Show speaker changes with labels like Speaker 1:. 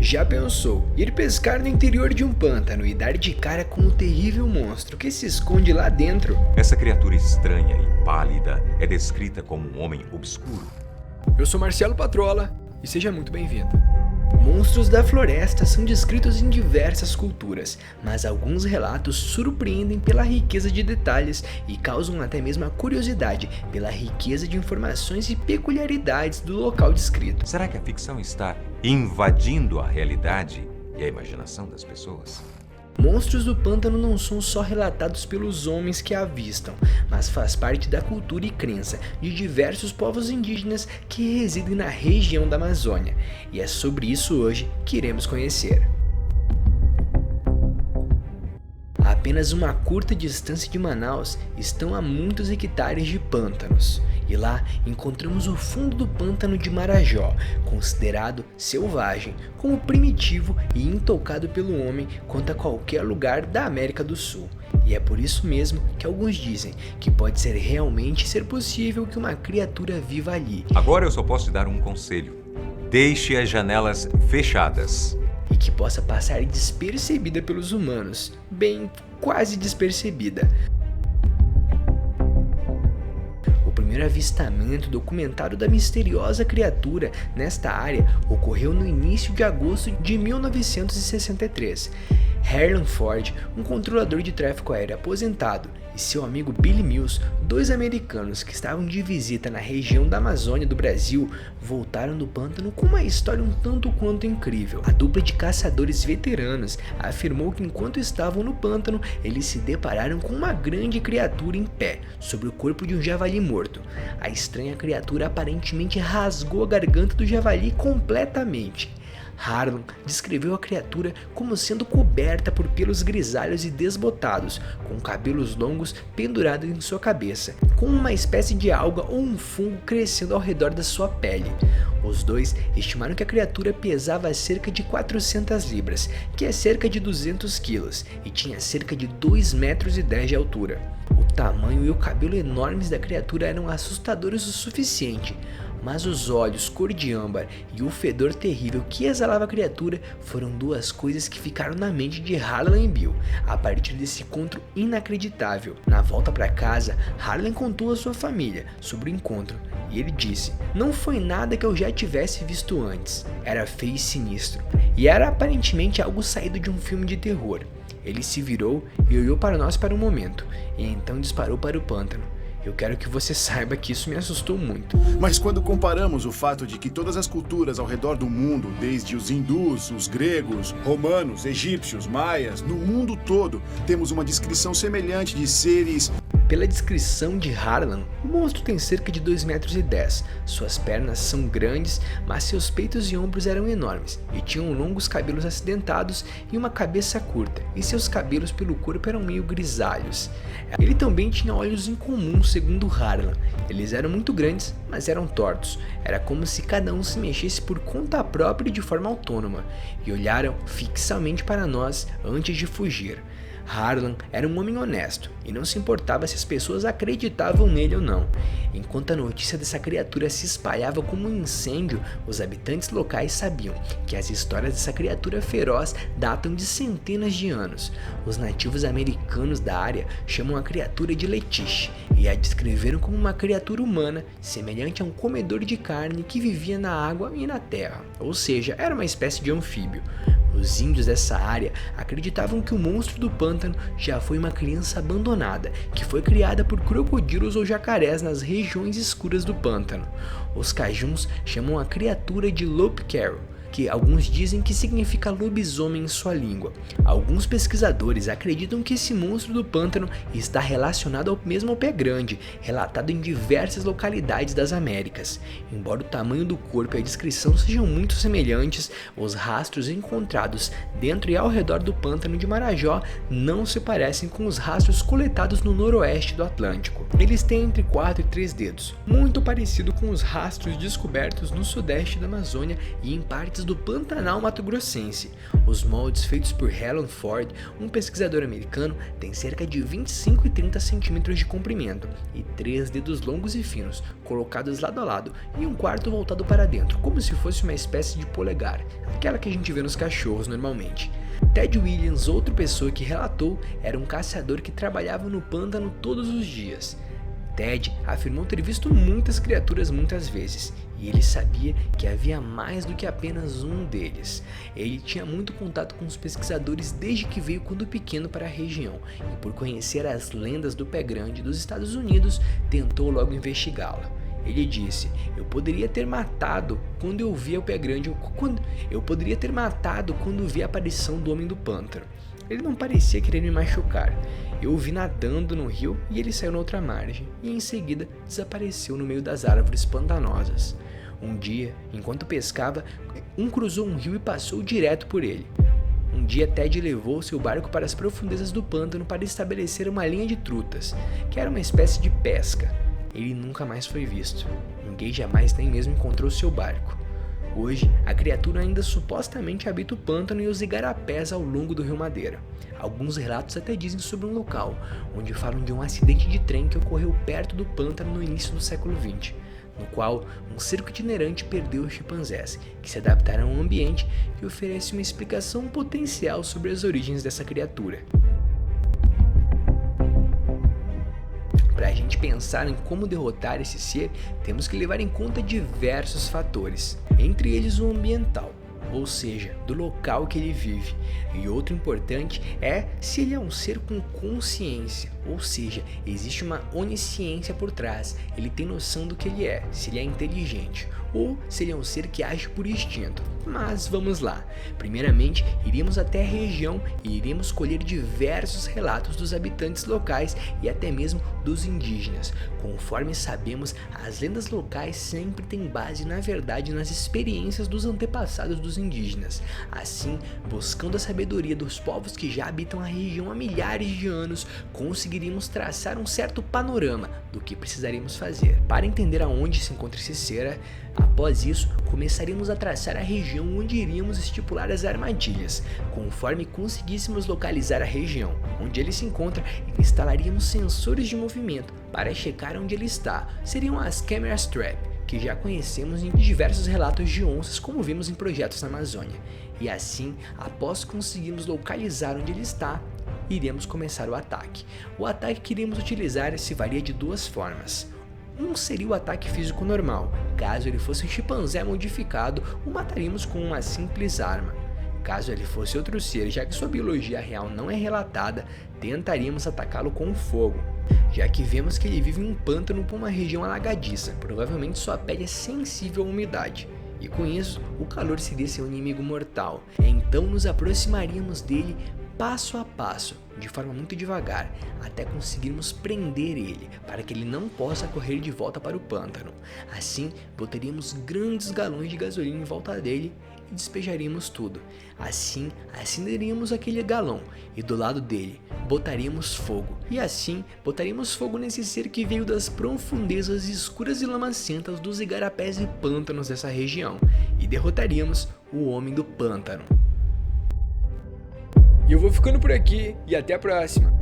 Speaker 1: Já pensou ir pescar no interior de um pântano e dar de cara com um terrível monstro que se esconde lá dentro?
Speaker 2: Essa criatura estranha e pálida é descrita como um homem obscuro.
Speaker 1: Eu sou Marcelo Patrola e seja muito bem-vindo. Monstros da floresta são descritos em diversas culturas, mas alguns relatos surpreendem pela riqueza de detalhes e causam até mesmo a curiosidade pela riqueza de informações e peculiaridades do local descrito.
Speaker 2: Será que a ficção está invadindo a realidade e a imaginação das pessoas?
Speaker 1: Monstros do pântano não são só relatados pelos homens que a avistam, mas faz parte da cultura e crença de diversos povos indígenas que residem na região da Amazônia. E é sobre isso hoje que iremos conhecer. A apenas uma curta distância de Manaus estão a muitos hectares de pântanos. E lá encontramos o fundo do pântano de Marajó, considerado selvagem, como primitivo e intocado pelo homem quanto a qualquer lugar da América do Sul. E é por isso mesmo que alguns dizem que pode realmente ser possível que uma criatura viva ali.
Speaker 2: Agora eu só posso te dar um conselho. Deixe as janelas fechadas.
Speaker 1: E que possa passar despercebida pelos humanos, quase despercebida. O primeiro avistamento documentado da misteriosa criatura nesta área ocorreu no início de agosto de 1963. Harlan Ford, um controlador de tráfego aéreo aposentado, e seu amigo Billy Mills, dois americanos que estavam de visita na região da Amazônia do Brasil, voltaram do pântano com uma história um tanto quanto incrível. A dupla de caçadores veteranos afirmou que enquanto estavam no pântano, eles se depararam com uma grande criatura em pé, sobre o corpo de um javali morto. A estranha criatura aparentemente rasgou a garganta do javali completamente. Harlan descreveu a criatura como sendo coberta por pelos grisalhos e desbotados, com cabelos longos pendurados em sua cabeça, com uma espécie de alga ou um fungo crescendo ao redor da sua pele. Os dois estimaram que a criatura pesava cerca de 400 libras, que é cerca de 200 quilos, e tinha cerca de 2,10 metros de altura. O tamanho e o cabelo enormes da criatura eram assustadores o suficiente, mas os olhos cor de âmbar e o fedor terrível que exalava a criatura foram duas coisas que ficaram na mente de Harlan e Bill a partir desse encontro inacreditável. Na volta para casa, Harlan contou à sua família sobre o encontro e ele disse: "Não foi nada que eu já tivesse visto antes, era feio e sinistro, e era aparentemente algo saído de um filme de terror." Ele se virou e olhou para nós por um momento, e então disparou para o pântano. Eu quero que você saiba que isso me assustou muito.
Speaker 3: Mas quando comparamos o fato de que todas as culturas ao redor do mundo, desde os hindus, os gregos, romanos, egípcios, maias, no mundo todo, temos uma descrição semelhante de seres...
Speaker 1: Pela descrição de Harlan, o monstro tem cerca de 2,10 metros. Suas pernas são grandes, mas seus peitos e ombros eram enormes, e tinham longos cabelos acidentados e uma cabeça curta, e seus cabelos pelo corpo eram meio grisalhos. Ele também tinha olhos incomuns, segundo Harlan. Eles eram muito grandes, mas eram tortos. Era como se cada um se mexesse por conta própria e de forma autônoma, e olharam fixamente para nós antes de fugir. Harlan era um homem honesto e não se importava se as pessoas acreditavam nele ou não. Enquanto a notícia dessa criatura se espalhava como um incêndio, os habitantes locais sabiam que as histórias dessa criatura feroz datam de centenas de anos. Os nativos americanos da área chamam a criatura de Letiche e a descreveram como uma criatura humana semelhante a um comedor de carne que vivia na água e na terra, ou seja, era uma espécie de anfíbio. Os índios dessa área acreditavam que o monstro do pântano já foi uma criança abandonada, que foi criada por crocodilos ou jacarés nas regiões escuras do pântano. Os cajuns chamam a criatura de Lopquero, que alguns dizem que significa lobisomem em sua língua. Alguns pesquisadores acreditam que esse monstro do pântano está relacionado ao mesmo pé grande, relatado em diversas localidades das Américas. Embora o tamanho do corpo e a descrição sejam muito semelhantes, os rastros encontrados dentro e ao redor do pântano de Marajó não se parecem com os rastros coletados no noroeste do Atlântico. Eles têm entre 4 e 3 dedos, muito parecido com os rastros descobertos no sudeste da Amazônia e em partes do Pantanal mato-grossense. Os moldes feitos por Harlan Ford, um pesquisador americano, têm cerca de 25 e 30 centímetros de comprimento e 3 dedos longos e finos, colocados lado a lado, e um quarto voltado para dentro, como se fosse uma espécie de polegar, aquela que a gente vê nos cachorros normalmente. Ted Williams, outra pessoa que relatou, era um caçador que trabalhava no pântano todos os dias. Ted afirmou ter visto muitas criaturas muitas vezes, e ele sabia que havia mais do que apenas um deles. Ele tinha muito contato com os pesquisadores desde que veio quando pequeno para a região, e por conhecer as lendas do Pé Grande dos Estados Unidos, tentou logo investigá-la. Ele disse: eu poderia ter matado quando eu vi o Pé Grande, eu poderia ter matado quando vi a aparição do Homem do Pântano. Ele não parecia querer me machucar. Eu o vi nadando no rio e ele saiu na outra margem, e em seguida desapareceu no meio das árvores pantanosas. Um dia, enquanto pescava, cruzou um rio e passou direto por ele. Um dia Ted levou seu barco para as profundezas do pântano para estabelecer uma linha de trutas, que era uma espécie de pesca. Ele nunca mais foi visto. Ninguém jamais nem mesmo encontrou seu barco. Hoje, a criatura ainda supostamente habita o pântano e os igarapés ao longo do Rio Madeira. Alguns relatos até dizem sobre um local, onde falam de um acidente de trem que ocorreu perto do pântano no início do século XX, no qual um cerco itinerante perdeu os chimpanzés, que se adaptaram ao ambiente e oferece uma explicação potencial sobre as origens dessa criatura. Para a gente pensar em como derrotar esse ser, temos que levar em conta diversos fatores, entre eles o ambiental, ou seja, do local que ele vive. E outro importante é se ele é um ser com consciência, ou seja, existe uma onisciência por trás, ele tem noção do que ele é, se ele é inteligente, ou se ele é um ser que age por instinto. Mas vamos lá. Primeiramente, iremos até a região e iremos colher diversos relatos dos habitantes locais e até mesmo dos indígenas. Conforme sabemos, as lendas locais sempre têm base na verdade nas experiências dos antepassados dos indígenas. Assim, buscando a sabedoria dos povos que já habitam a região há milhares de anos, conseguiríamos traçar um certo panorama do que precisaremos fazer. Para entender aonde se encontra esse ser, após isso, começaremos a traçar a região onde iríamos estipular as armadilhas. Conforme conseguíssemos localizar a região onde ele se encontra, instalaríamos sensores de movimento para checar onde ele está. Seriam as Camera Trap, que já conhecemos em diversos relatos de onças, como vimos em projetos na Amazônia. E assim, após conseguirmos localizar onde ele está, iremos começar o ataque. O ataque que iremos utilizar se varia de duas formas. Um seria o ataque físico normal. Caso ele fosse um chimpanzé modificado, o mataríamos com uma simples arma. Caso ele fosse outro ser, já que sua biologia real não é relatada, tentaríamos atacá-lo com fogo, já que vemos que ele vive em um pântano por uma região alagadiça, provavelmente sua pele é sensível à umidade. E com isso, o calor seria seu inimigo mortal. Então nos aproximaríamos dele passo a passo, de forma muito devagar, até conseguirmos prender ele, para que ele não possa correr de volta para o pântano. Assim, botaríamos grandes galões de gasolina em volta dele e despejaríamos tudo. Assim, acenderíamos aquele galão e do lado dele botaríamos fogo. E assim, botaríamos fogo nesse ser que veio das profundezas escuras e lamacentas dos igarapés e pântanos dessa região, e derrotaríamos o Homem do Pântano. E eu vou ficando por aqui e até a próxima.